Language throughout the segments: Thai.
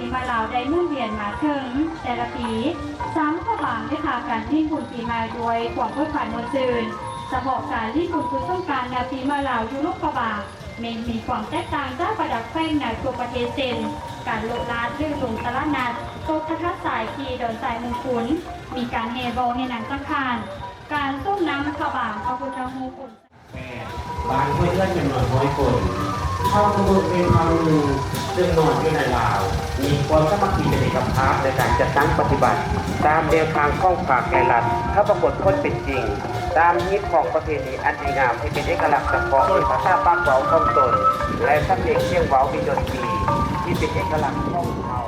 ปีใหม่ลาวได้หมุนเวียนมาถึงแต่ละปีสามพระบางได้พากันลิ้นบุญปีใหม่ด้วยความเพื่อผ่านมวลซื่นเฉพาะการลิ้นบุญคือต้องการแนวปีใหม่ลาวอยู่ลูกพระบางมีความแตกต่างจากประดับแป้งในตัวประเทศเซนการโลลาดเรื่องลงตลาดนัดโต๊ะคทัดสายทีเดินสายมงคลมีการเฮโบเฮนังสังคารการส้มน้ำพระบางพระพุทธรูปบ้านห้วยเลื่อนจำนวน100 คนเข้ามาเป็นความรู้ซึ่งนอนอยู่ในลาวมีความสามัคคีเป็นเอกภาพในการจัดตั้งปฏิบัติตามแนวทางของภาคและรัฐถ้าปรากฏคนเป็นจริงตามฮิตของประเพณีอันดีงามที่เป็นเอกลักษณ์เฉพาะภาษาปากเว้าของตนและสำเนียงเสียงเว้ามีดนตรีที่เป็นเอกลักษณ์ของเขา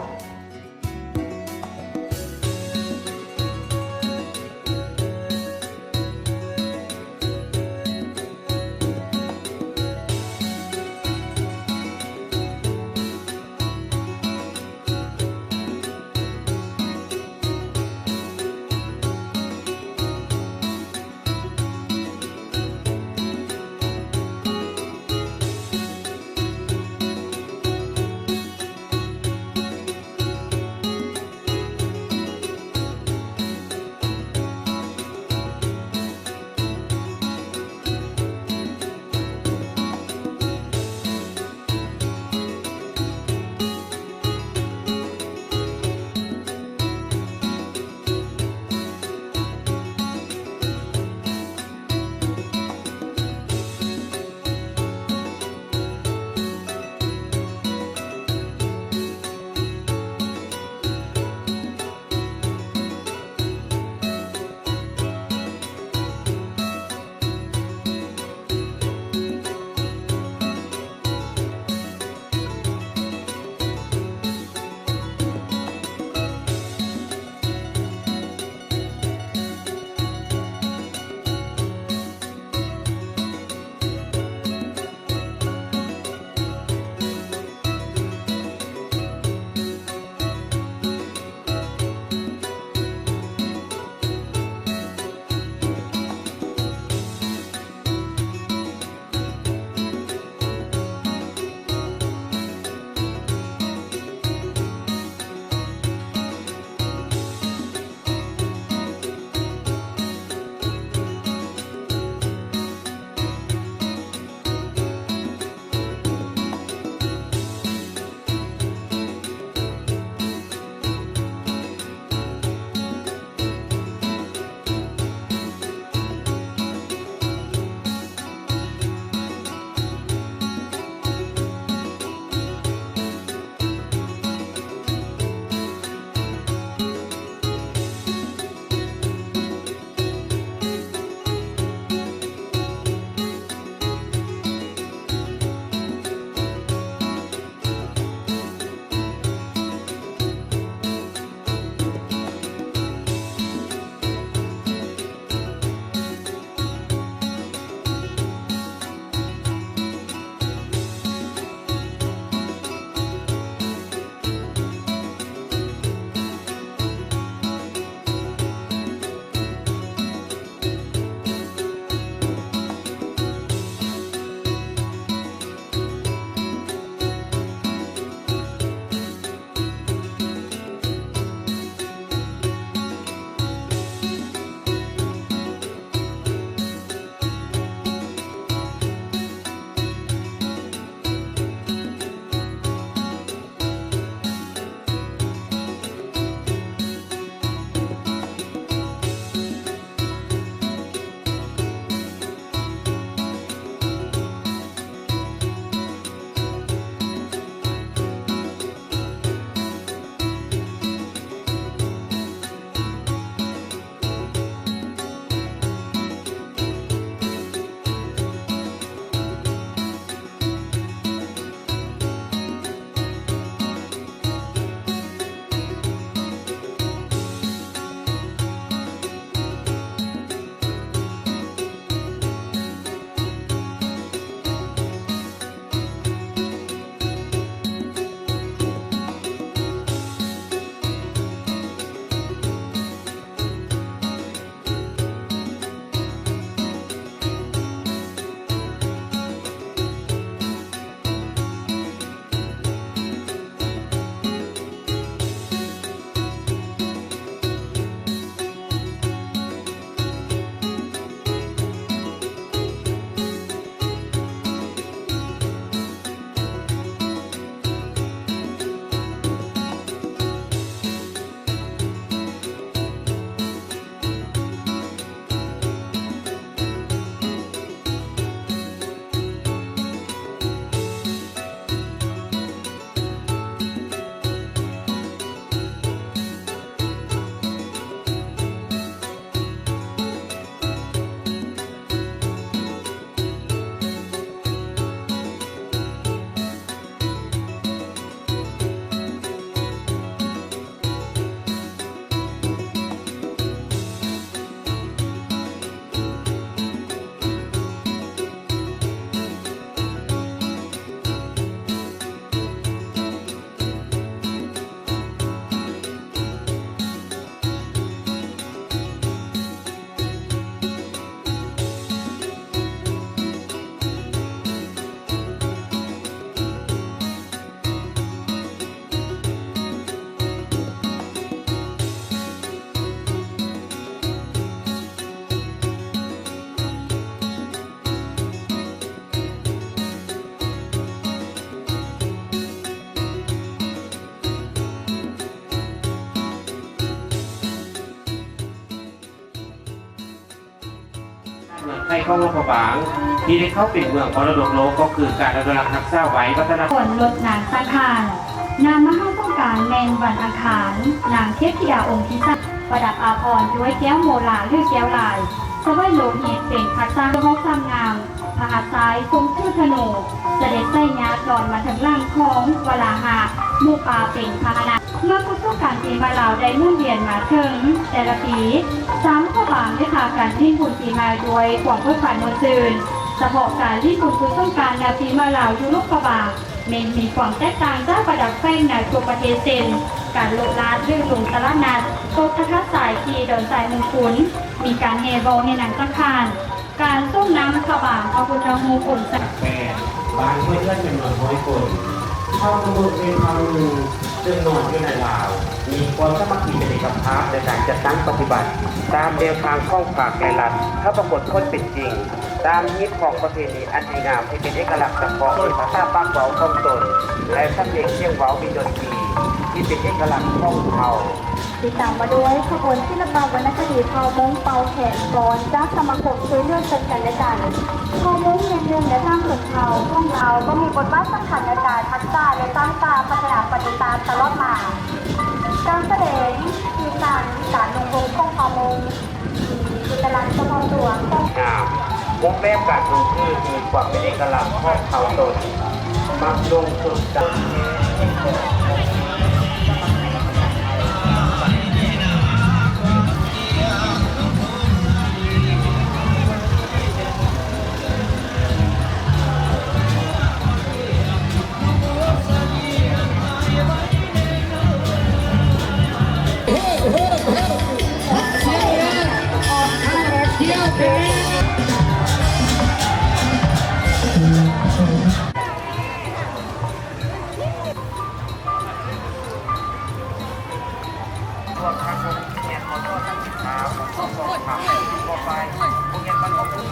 ในของหลวงพระบางที่ได้เข้าเป็นเมืองมรดกโลกก็คือการอนุรักษ์รักษาไว้วัฒนธรรม ส่วนรถนางสังขารนางมหาสงกรานต์แมนวันอังคารนางเทพธิดาองค์ที่สามประดับอาภรณ์ด้วยแก้วโมลาหรือแก้วลายสบายโลหิตเป็นพักสร้างพระความงามพระหัตถ์ซ้ายทรงชื่อธนูเสด็จไส้ญาติหลอนมาถึงร่างของวลาหะหมู่ป่าเป็นพาหนะเมื่อพุทธการปีมาลาวได้มุ่งเวียนมาถึงแต่ละปีสามพระบางได้พาการทิ้งบุญปีมาด้วยกว่างเพื่อผ่านมวลซืนเฉพาะการที่บุญคือต้องการนาปีมาลาวยุโรปบางมีความแตกต่างจากประดับแป้งในตัวประเทศเซนการโลดลาดเรื่องลงตลาดนัดโต๊ะทัศสายที่เดินสายมงคลมีการเฮบอลในหนังสังคารการส้มน้ำขบางพระพุทธมูลสัก แปดบ้านเพื่อนจำนวน100 คนชาวกระบุเป็นคำหนึ่งซึ่งนอนอยู่ในลาว มีความสามัคคีเป็นเอกภาพในการจัดตั้งปฏิบัติ ตามแนวทางข้องฝากแก่รัฐถ้าปรากฏคนเป็นจริง ตามฮิตของประเพณีอันดีงามที่เป็นเอกลักษณ์เฉพาะภาษาปากเว้าของตนและสำเนียงเสียงเว้ามีดนตรีที่เป็นเอกลักษณ์ของเขา ติดตามมาด้วยขบวนศิลปวรรณคดีเผามงเป่าแขนกรจากสมาคมช่วยเหลือชนกันและกันเผามงในเรื่องและสร้างส่วนเขาของเราก็มีบทบาทสำคัญในการพัฒนาและสร้างตาพัฒนาปฏิตามตลอดมา การแสดงมีการลงโรงของเผามงมีตลาดเฉพาะตัวของ งามวงแบบการลงชื่อมีความเป็นเอกลักษณ์ของเขาตนมักลงสุดดัง พวกท่านคงเรียนขอโทษท่านสินค้าผมก็ส่งข่าวต่อไปโรงเรียนมันก็คือ